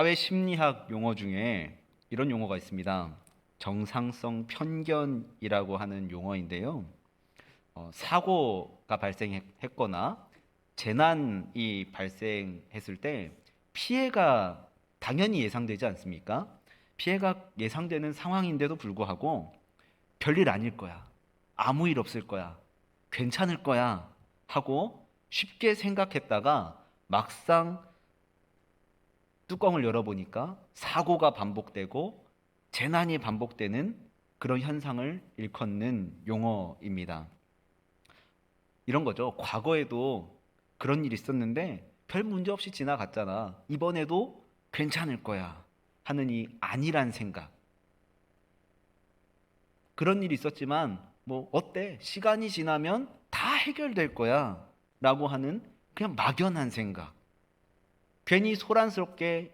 사회 심리학 용어 중에 이런 용어가 있습니다. 정상성 편견이라고 하는 용어인데요. 사고가 발생했거나 재난이 발생했을 때 피해가 당연히 예상되지 않습니까? 피해가 예상되는 상황인데도 불구하고 별일 아닐 거야. 아무 일 없을 거야. 괜찮을 거야. 하고 쉽게 생각했다가 막상 뚜껑을 열어보니까 사고가 반복되고 재난이 반복되는 그런 현상을 일컫는 용어입니다. 이런 거죠. 과거에도 그런 일이 있었는데 별 문제 없이 지나갔잖아. 이번에도 괜찮을 거야. 하는 이 아니란 생각. 그런 일이 있었지만 뭐 어때? 시간이 지나면 다 해결될 거야. 라고 하는 그냥 막연한 생각. 괜히 소란스럽게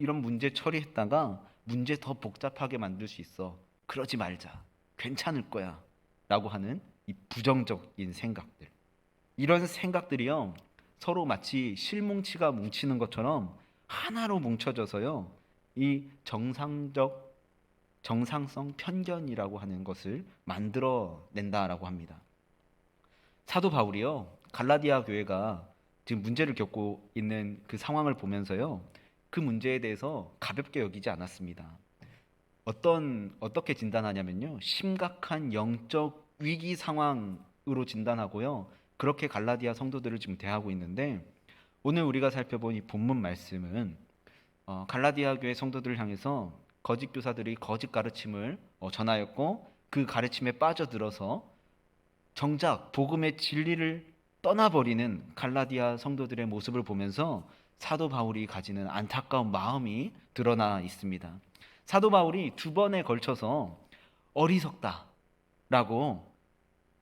이런 문제 처리했다가 문제 더 복잡하게 만들 수 있어. 그러지 말자. 괜찮을 거야. 라고 하는 이 부정적인 생각들. 이런 생각들이요. 서로 마치 실뭉치가 뭉치는 것처럼 하나로 뭉쳐져서요. 이 정상성 편견이라고 하는 것을 만들어낸다라고 합니다. 사도 바울이요. 갈라디아 교회가 지금 문제를 겪고 있는 그 상황을 보면서요. 그 문제에 대해서 가볍게 여기지 않았습니다. 어떻게 진단하냐면요. 심각한 영적 위기 상황으로 진단하고요. 그렇게 갈라디아 성도들을 지금 대하고 있는데 오늘 우리가 살펴본 이 본문 말씀은 갈라디아 교회 성도들을 향해서 거짓 교사들이 거짓 가르침을 전하였고 그 가르침에 빠져들어서 정작 복음의 진리를 떠나버리는 갈라디아 성도들의 모습을 보면서 사도 바울이 가지는 안타까운 마음이 드러나 있습니다. 사도 바울이 두 번에 걸쳐서 어리석다라고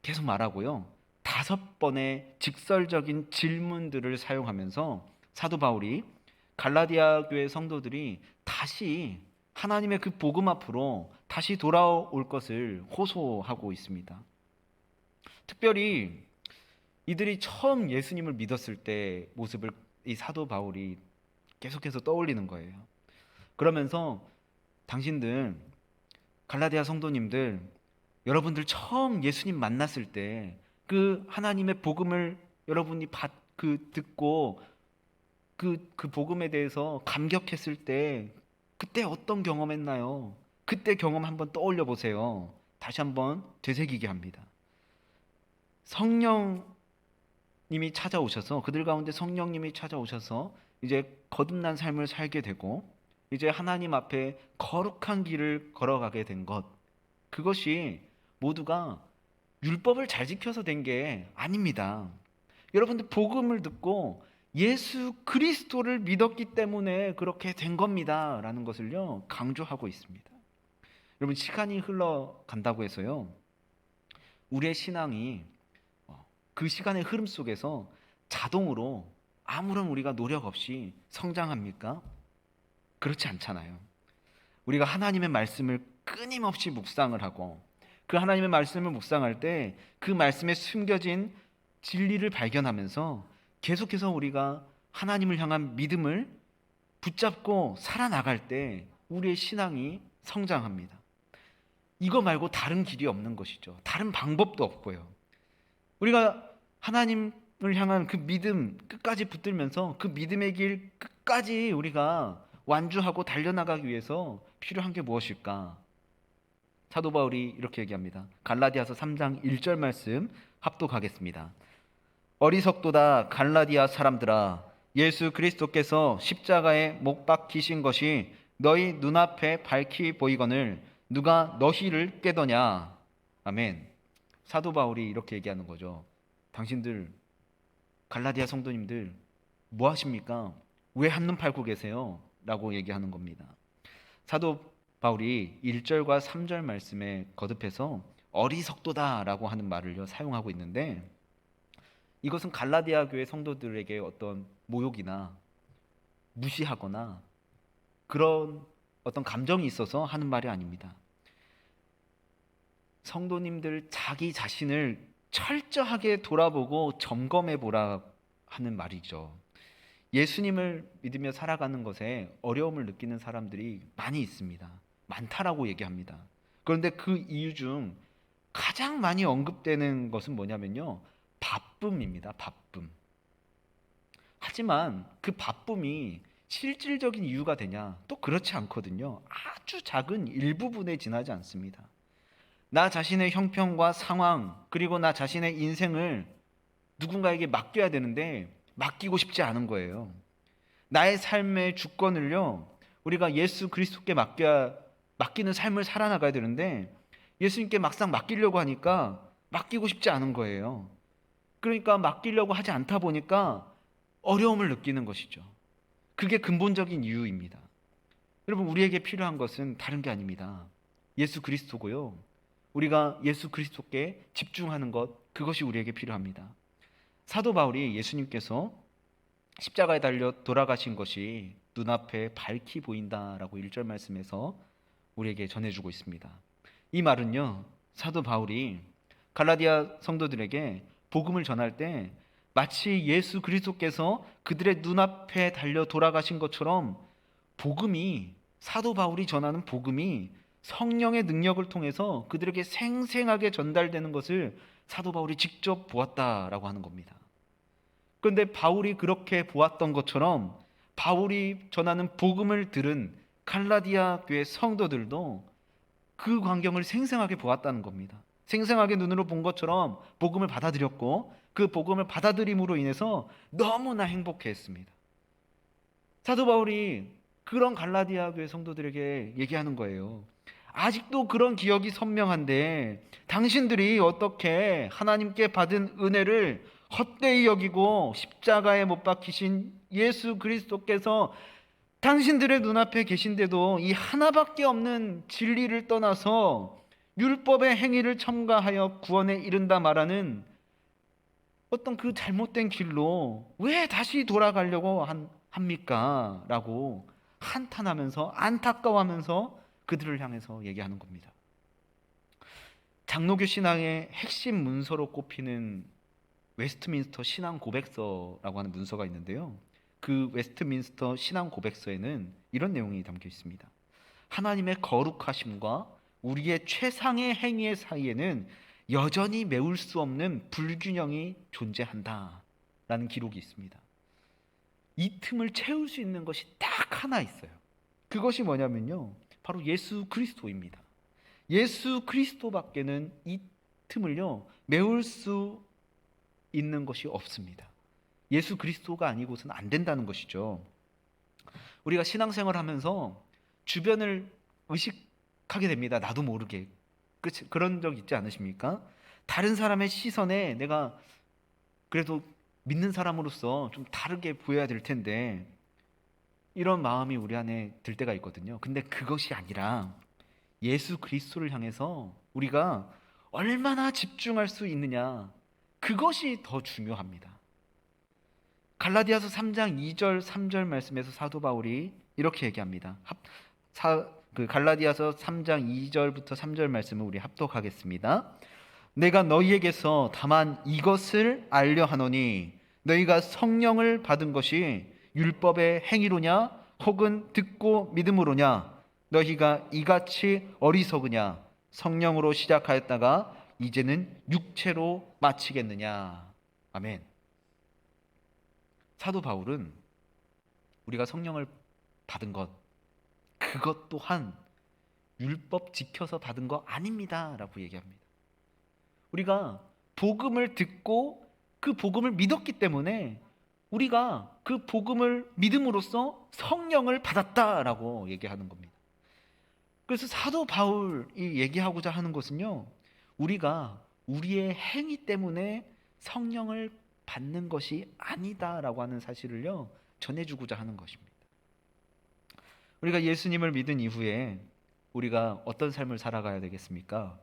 계속 말하고요. 다섯 번의 직설적인 질문들을 사용하면서 사도 바울이 갈라디아 교회 성도들이 다시 하나님의 그 복음 앞으로 다시 돌아올 것을 호소하고 있습니다. 특별히 이들이 처음 예수님을 믿었을 때 모습을 이 사도 바울이 계속해서 떠올리는 거예요. 그러면서 당신들 갈라디아 성도님들 여러분들 처음 예수님 만났을 때 그 하나님의 복음을 여러분이 듣고 그 복음에 대해서 감격했을 때 그때 어떤 경험했나요? 그때 경험 한번 떠올려 보세요. 다시 한번 되새기게 합니다. 성령님이 찾아오셔서 그들 가운데 성령님이 찾아오셔서 이제 거듭난 삶을 살게 되고 이제 하나님 앞에 거룩한 길을 걸어가게 된 것, 그것이 모두가 율법을 잘 지켜서 된 게 아닙니다. 여러분들 복음을 듣고 예수 그리스도를 믿었기 때문에 그렇게 된 겁니다 라는 것을요 강조하고 있습니다. 여러분 시간이 흘러간다고 해서요 우리의 신앙이 그 시간의 흐름 속에서 자동으로 아무런 우리가 노력 없이 성장합니까? 그렇지 않잖아요. 우리가 하나님의 말씀을 끊임없이 묵상을 하고 그 하나님의 말씀을 묵상할 때 그 말씀에 숨겨진 진리를 발견하면서 계속해서 우리가 하나님을 향한 믿음을 붙잡고 살아나갈 때 우리의 신앙이 성장합니다. 이거 말고 다른 길이 없는 것이죠. 다른 방법도 없고요. 우리가 하나님을 향한 그 믿음 끝까지 붙들면서 그 믿음의 길 끝까지 우리가 완주하고 달려나가기 위해서 필요한 게 무엇일까? 사도 바울이 이렇게 얘기합니다. 갈라디아서 3장 1절 말씀 합독하겠습니다. 어리석도다 갈라디아 사람들아, 예수 그리스도께서 십자가에 못 박히신 것이 너희 눈앞에 밝히 보이거늘 누가 너희를 깨더냐. 아멘. 사도 바울이 이렇게 얘기하는 거죠. 당신들 갈라디아 성도님들 뭐 하십니까? 왜 한눈 팔고 계세요? 라고 얘기하는 겁니다. 사도 바울이 1절과 3절 말씀에 거듭해서 어리석도다라고 하는 말을 사용하고 있는데 이것은 갈라디아 교회 성도들에게 어떤 모욕이나 무시하거나 그런 어떤 감정이 있어서 하는 말이 아닙니다. 성도님들 자기 자신을 철저하게 돌아보고 점검해 보라 하는 말이죠. 예수님을 믿으며 살아가는 것에 어려움을 느끼는 사람들이 많이 있습니다. 많다라고 얘기합니다. 그런데 그 이유 중 가장 많이 언급되는 것은 뭐냐면요. 바쁨입니다. 바쁨. 하지만 그 바쁨이 실질적인 이유가 되냐? 또 그렇지 않거든요. 아주 작은 일부분에 지나지 않습니다. 나 자신의 형편과 상황, 그리고 나 자신의 인생을 누군가에게 맡겨야 되는데 맡기고 싶지 않은 거예요. 나의 삶의 주권을요, 우리가 예수 그리스도께 맡기는 삶을 살아나가야 되는데 예수님께 막상 맡기려고 하니까 맡기고 싶지 않은 거예요. 그러니까 맡기려고 하지 않다 보니까 어려움을 느끼는 것이죠. 그게 근본적인 이유입니다. 여러분, 우리에게 필요한 것은 다른 게 아닙니다. 예수 그리스도고요. 우리가 예수 그리스도께 집중하는 것, 그것이 우리에게 필요합니다. 사도 바울이 예수님께서 십자가에 달려 돌아가신 것이 눈앞에 밝히 보인다라고 1절 말씀에서 우리에게 전해주고 있습니다. 이 말은요, 사도 바울이 갈라디아 성도들에게 복음을 전할 때 마치 예수 그리스도께서 그들의 눈앞에 달려 돌아가신 것처럼 복음이, 사도 바울이 전하는 복음이 성령의 능력을 통해서 그들에게 생생하게 전달되는 것을 사도 바울이 직접 보았다라고 하는 겁니다. 그런데 바울이 그렇게 보았던 것처럼 바울이 전하는 복음을 들은 갈라디아 교회 성도들도 그 광경을 생생하게 보았다는 겁니다. 생생하게 눈으로 본 것처럼 복음을 받아들였고 그 복음을 받아들임으로 인해서 너무나 행복해했습니다. 사도 바울이 그런 갈라디아 교회 성도들에게 얘기하는 거예요. 아직도 그런 기억이 선명한데 당신들이 어떻게 하나님께 받은 은혜를 헛되이 여기고 십자가에 못 박히신 예수 그리스도께서 당신들의 눈앞에 계신데도 이 하나밖에 없는 진리를 떠나서 율법의 행위를 첨가하여 구원에 이른다 말하는 어떤 그 잘못된 길로 왜 다시 돌아가려고 합니까? 라고 한탄하면서 안타까워하면서 그들을 향해서 얘기하는 겁니다. 장로교 신앙의 핵심 문서로 꼽히는 웨스트민스터 신앙 고백서라고 하는 문서가 있는데요. 그 웨스트민스터 신앙 고백서에는 이런 내용이 담겨 있습니다. 하나님의 거룩하심과 우리의 최상의 행위의 사이에는 여전히 메울 수 없는 불균형이 존재한다 라는 기록이 있습니다. 이 틈을 채울 수 있는 것이 딱 하나 있어요. 그것이 뭐냐면요, 바로 예수 그리스도입니다. 예수 그리스도밖에는 이 틈을요 메울 수 있는 것이 없습니다. 예수 그리스도가 아니고서는 안 된다는 것이죠. 우리가 신앙생활 하면서 주변을 의식하게 됩니다. 나도 모르게. 그런 적 있지 않으십니까? 다른 사람의 시선에 내가 그래도 믿는 사람으로서 좀 다르게 보여야 될 텐데 이런 마음이 우리 안에 들 때가 있거든요. 근데 그것이 아니라 예수 그리스도를 향해서 우리가 얼마나 집중할 수 있느냐, 그것이 더 중요합니다. 갈라디아서 3장 2절 3절 말씀에서 사도 바울이 이렇게 얘기합니다. 갈라디아서 3장 2절부터 3절 말씀을 우리 합독하겠습니다. 내가 너희에게서 다만 이것을 알려 하노니 너희가 성령을 받은 것이 율법의 행위로냐 혹은 듣고 믿음으로냐, 너희가 이같이 어리석으냐, 성령으로 시작하였다가 이제는 육체로 마치겠느냐. 아멘. 사도 바울은 우리가 성령을 받은 것, 그것 또한 율법 지켜서 받은 거 아닙니다 라고 얘기합니다. 우리가 복음을 듣고 그 복음을 믿었기 때문에 우리가 그 복음을 믿음으로써 성령을 받았다라고 얘기하는 겁니다. 그래서 사도 바울이 얘기하고자 하는 것은요, 우리가 우리의 행위 때문에 성령을 받는 것이 아니다라고 하는 사실을요 전해주고자 하는 것입니다. 우리가 예수님을 믿은 이후에 우리가 어떤 삶을 살아가야 되겠습니까?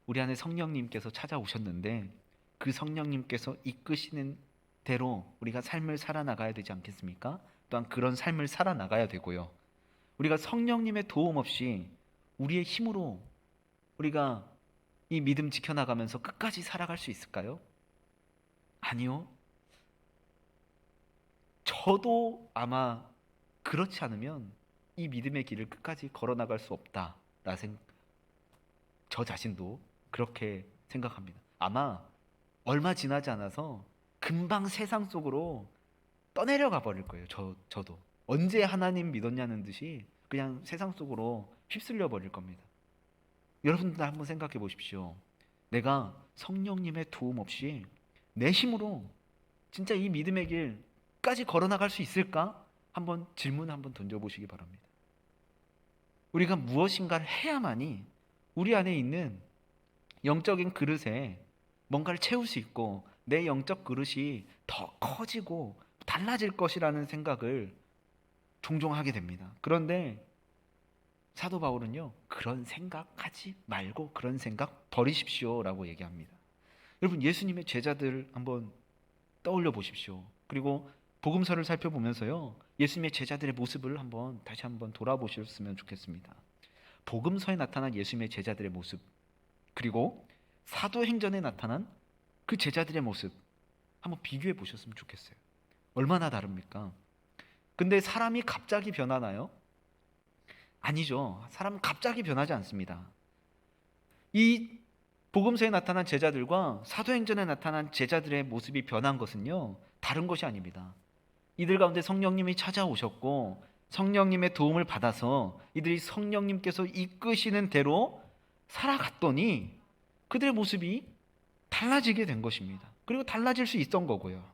우리 안에 성령님께서 찾아오셨는데 그 성령님께서 이끄시는 대로 우리가 삶을 살아나가야 되지 않겠습니까? 또한 그런 삶을 살아나가야 되고요. 우리가 성령님의 도움 없이 우리의 힘으로 우리가 이 믿음 지켜나가면서 끝까지 살아갈 수 있을까요? 아니요. 저도 아마 그렇지 않으면 이 믿음의 길을 끝까지 걸어나갈 수 없다. 저 자신도 그렇게 생각합니다. 아마 얼마 지나지 않아서 금방 세상 속으로 떠내려가 버릴 거예요. 저도. 언제 하나님 믿었냐는 듯이 그냥 세상 속으로 휩쓸려 버릴 겁니다. 여러분들 한번 생각해 보십시오. 내가 성령님의 도움 없이 내 힘으로 진짜 이 믿음의 길까지 걸어나갈 수 있을까? 한번 질문 한번 던져보시기 바랍니다. 우리가 무엇인가를 해야만이 우리 안에 있는 영적인 그릇에 뭔가를 채울 수 있고 내 영적 그릇이 더 커지고 달라질 것이라는 생각을 종종 하게 됩니다. 그런데 사도 바울은요, 그런 생각하지 말고 그런 생각 버리십시오라고 얘기합니다. 여러분, 예수님의 제자들 한번 떠올려 보십시오. 그리고 복음서를 살펴보면서요, 예수님의 제자들의 모습을 다시 한번 돌아보셨으면 좋겠습니다. 복음서에 나타난 예수님의 제자들의 모습, 그리고 사도행전에 나타난 그 제자들의 모습 한번 비교해 보셨으면 좋겠어요. 얼마나 다릅니까? 근데 사람이 갑자기 변하나요? 아니죠. 사람은 갑자기 변하지 않습니다. 이 복음서에 나타난 제자들과 사도행전에 나타난 제자들의 모습이 변한 것은요, 다른 것이 아닙니다. 이들 가운데 성령님이 찾아오셨고 성령님의 도움을 받아서 이들이 성령님께서 이끄시는 대로 살아갔더니 그들의 모습이 달라지게 된 것입니다. 그리고 달라질 수 있던 거고요.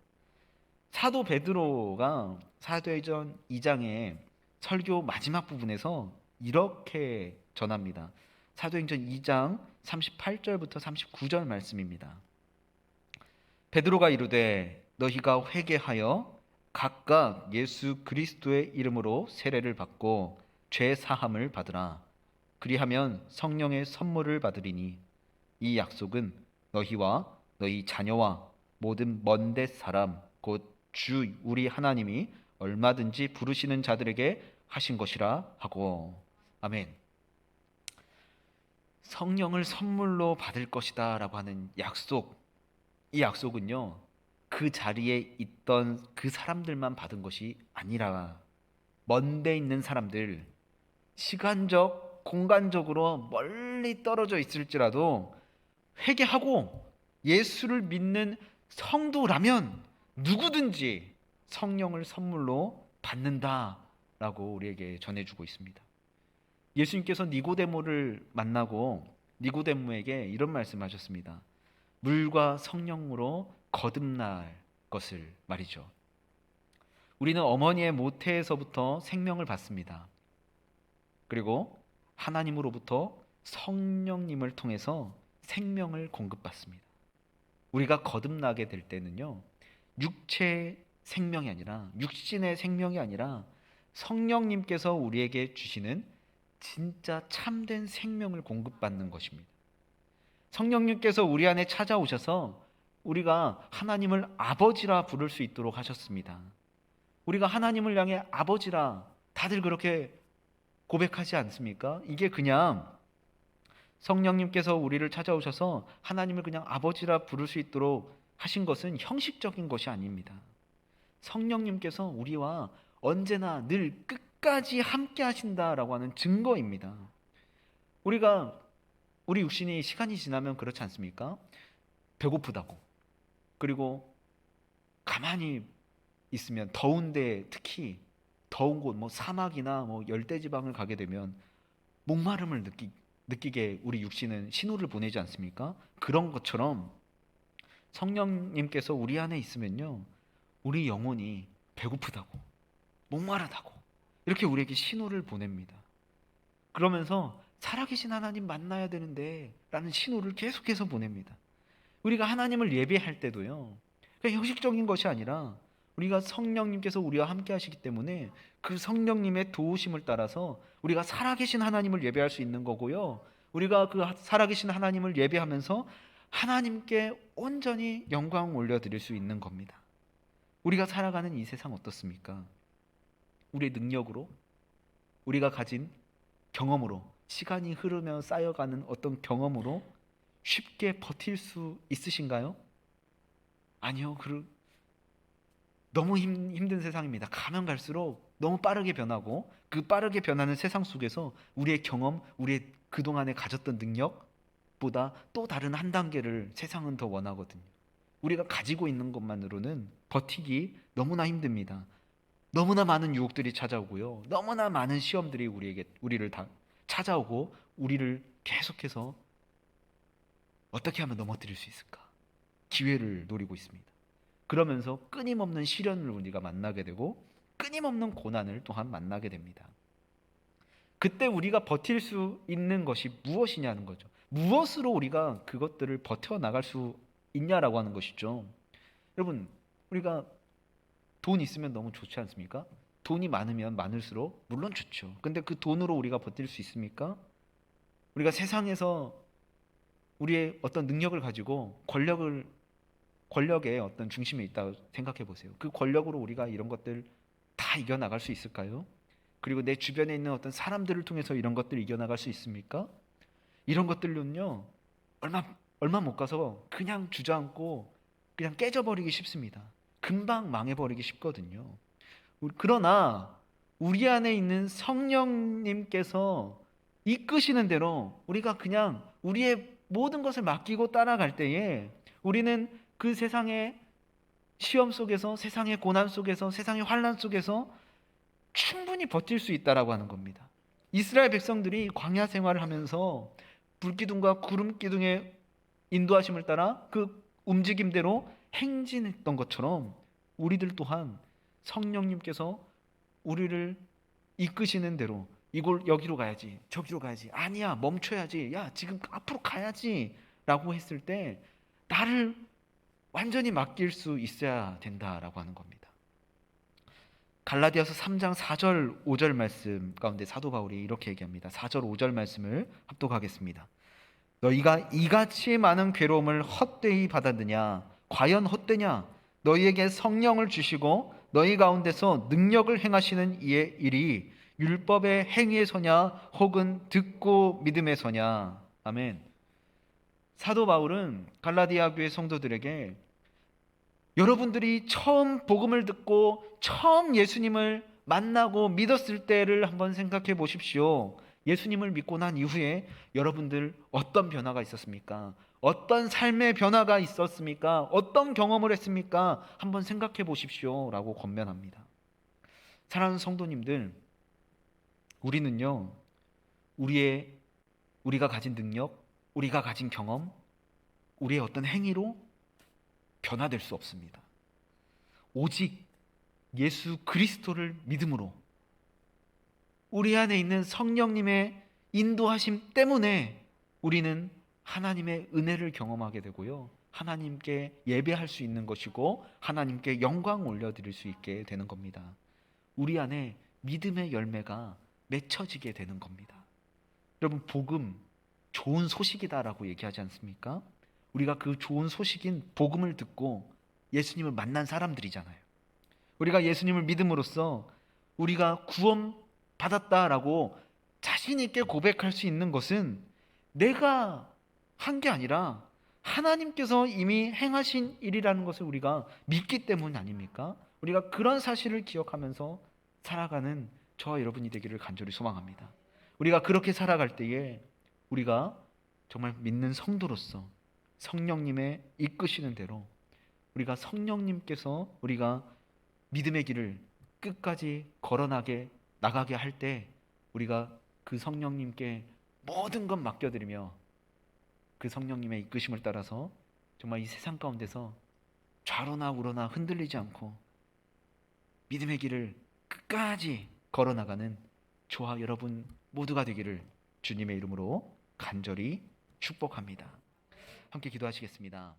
사도 베드로가 사도행전 2장의 설교 마지막 부분에서 이렇게 전합니다. 사도행전 2장 38절부터 39절 말씀입니다. 베드로가 이르되 너희가 회개하여 각각 예수 그리스도의 이름으로 세례를 받고 죄 사함을 받으라. 그리하면 성령의 선물을 받으리니 이 약속은 너희와 너희 자녀와 모든 먼데 사람 곧 주 우리 하나님이 얼마든지 부르시는 자들에게 하신 것이라 하고. 아멘. 성령을 선물로 받을 것이다 라고 하는 약속, 이 약속은요, 그 자리에 있던 그 사람들만 받은 것이 아니라 먼데 있는 사람들, 시간적, 공간적으로 멀리 떨어져 있을지라도 회개하고 예수를 믿는 성도라면 누구든지 성령을 선물로 받는다라고 우리에게 전해주고 있습니다. 예수님께서 니고데모를 만나고 니고데모에게 이런 말씀하셨습니다. 물과 성령으로 거듭날 것을 말이죠. 우리는 어머니의 모태에서부터 생명을 받습니다. 그리고 하나님으로부터 성령님을 통해서 생명을 공급받습니다. 우리가 거듭나게 될 때는요, 육체의 생명이 아니라, 육신의 생명이 아니라 성령님께서 우리에게 주시는 진짜 참된 생명을 공급받는 것입니다. 성령님께서 우리 안에 찾아오셔서 우리가 하나님을 아버지라 부를 수 있도록 하셨습니다. 우리가 하나님을 향해 아버지라 다들 그렇게 고백하지 않습니까? 이게 그냥 성령님께서 우리를 찾아오셔서 하나님을 그냥 아버지라 부를 수 있도록 하신 것은 형식적인 것이 아닙니다. 성령님께서 우리와 언제나 늘 끝까지 함께 하신다라고 하는 증거입니다. 우리 육신이 시간이 지나면 그렇지 않습니까? 배고프다고, 그리고 가만히 있으면 더운데, 특히 더운 곳, 사막이나 열대지방을 가게 되면 목마름을 느끼게 우리 육신은 신호를 보내지 않습니까? 그런 것처럼 성령님께서 우리 안에 있으면요, 우리 영혼이 배고프다고, 목마르다고 이렇게 우리에게 신호를 보냅니다. 그러면서 살아계신 하나님 만나야 되는데 라는 신호를 계속해서 보냅니다. 우리가 하나님을 예배할 때도요, 그냥 형식적인 것이 아니라 우리가 성령님께서 우리와 함께 하시기 때문에 그 성령님의 도우심을 따라서 우리가 살아계신 하나님을 예배할 수 있는 거고요, 우리가 그 살아계신 하나님을 예배하면서 하나님께 온전히 영광을 올려드릴 수 있는 겁니다. 우리가 살아가는 이 세상 어떻습니까? 우리의 능력으로, 우리가 가진 경험으로, 시간이 흐르며 쌓여가는 어떤 경험으로 쉽게 버틸 수 있으신가요? 아니요. 너무 힘든 세상입니다. 가면 갈수록 너무 빠르게 변하고 그 빠르게 변하는 세상 속에서 우리의 경험, 우리의 그동안에 가졌던 능력보다 또 다른 한 단계를 세상은 더 원하거든요. 우리가 가지고 있는 것만으로는 버티기 너무나 힘듭니다. 너무나 많은 유혹들이 찾아오고요. 너무나 많은 시험들이 우리를 다 찾아오고 우리를 계속해서 어떻게 하면 넘어뜨릴 수 있을까? 기회를 노리고 있습니다. 그러면서 끊임없는 시련을 우리가 만나게 되고 끊임없는 고난을 또한 만나게 됩니다. 그때 우리가 버틸 수 있는 것이 무엇이냐는 거죠. 무엇으로 우리가 그것들을 버텨나갈 수 있냐라고 하는 것이죠. 여러분, 우리가 돈 있으면 너무 좋지 않습니까? 돈이 많으면 많을수록 물론 좋죠. 근데 그 돈으로 우리가 버틸 수 있습니까? 우리가 세상에서 우리의 어떤 능력을 가지고 권력의 어떤 중심에 있다고 생각해 보세요. 그 권력으로 우리가 이런 것들 다 이겨나갈 수 있을까요? 그리고 내 주변에 있는 어떤 사람들을 통해서 이런 것들을 이겨나갈 수 있습니까? 이런 것들은요, 얼마 못 가서 그냥 주저앉고 그냥 깨져버리기 쉽습니다. 금방 망해버리기 쉽거든요. 그러나 우리 안에 있는 성령님께서 이끄시는 대로 우리가 그냥 우리의 모든 것을 맡기고 따라갈 때에 우리는 그 세상의 시험 속에서, 세상의 고난 속에서, 세상의 환난 속에서 충분히 버틸 수 있다라고 하는 겁니다. 이스라엘 백성들이 광야 생활을 하면서 불기둥과 구름기둥의 인도하심을 따라 그 움직임대로 행진했던 것처럼 우리들 또한 성령님께서 우리를 이끄시는 대로 이걸 여기로 가야지, 저기로 가야지, 아니야 멈춰야지, 야 지금 앞으로 가야지 라고 했을 때 나를 완전히 맡길 수 있어야 된다라고 하는 겁니다. 갈라디아서 3장 4절 5절 말씀 가운데 사도 바울이 이렇게 얘기합니다. 4절 5절 말씀을 합독하겠습니다. 너희가 이같이 많은 괴로움을 헛되이 받았느냐? 과연 헛되냐? 너희에게 성령을 주시고 너희 가운데서 능력을 행하시는 이의 일이 율법의 행위에서냐 혹은 듣고 믿음에서냐? 아멘. 사도 바울은 갈라디아 교회 성도들에게 여러분들이 처음 복음을 듣고 처음 예수님을 만나고 믿었을 때를 한번 생각해 보십시오. 예수님을 믿고 난 이후에 여러분들 어떤 변화가 있었습니까? 어떤 삶의 변화가 있었습니까? 어떤 경험을 했습니까? 한번 생각해 보십시오 라고 권면합니다. 사랑하는 성도님들, 우리는요 우리가 가진 능력, 우리가 가진 경험, 우리의 어떤 행위로 변화될 수 없습니다. 오직 예수 그리스도를 믿음으로 우리 안에 있는 성령님의 인도하심 때문에 우리는 하나님의 은혜를 경험하게 되고요. 하나님께 예배할 수 있는 것이고 하나님께 영광 올려드릴 수 있게 되는 겁니다. 우리 안에 믿음의 열매가 맺혀지게 되는 겁니다. 여러분, 복음 좋은 소식이다라고 얘기하지 않습니까? 우리가 그 좋은 소식인 복음을 듣고 예수님을 만난 사람들이잖아요. 우리가 예수님을 믿음으로써 우리가 구원 받았다라고 자신 있게 고백할 수 있는 것은 내가 한 게 아니라 하나님께서 이미 행하신 일이라는 것을 우리가 믿기 때문 아닙니까? 우리가 그런 사실을 기억하면서 살아가는 저와 여러분이 되기를 간절히 소망합니다. 우리가 그렇게 살아갈 때에 우리가 정말 믿는 성도로서 성령님의 이끄시는 대로 우리가 성령님께서 우리가 믿음의 길을 끝까지 나가게 할 때 우리가 그 성령님께 모든 것 맡겨드리며 그 성령님의 이끄심을 따라서 정말 이 세상 가운데서 좌로나 우로나 흔들리지 않고 믿음의 길을 끝까지 걸어나가는 저와 여러분 모두가 되기를 주님의 이름으로 간절히 축복합니다. 함께 기도하시겠습니다.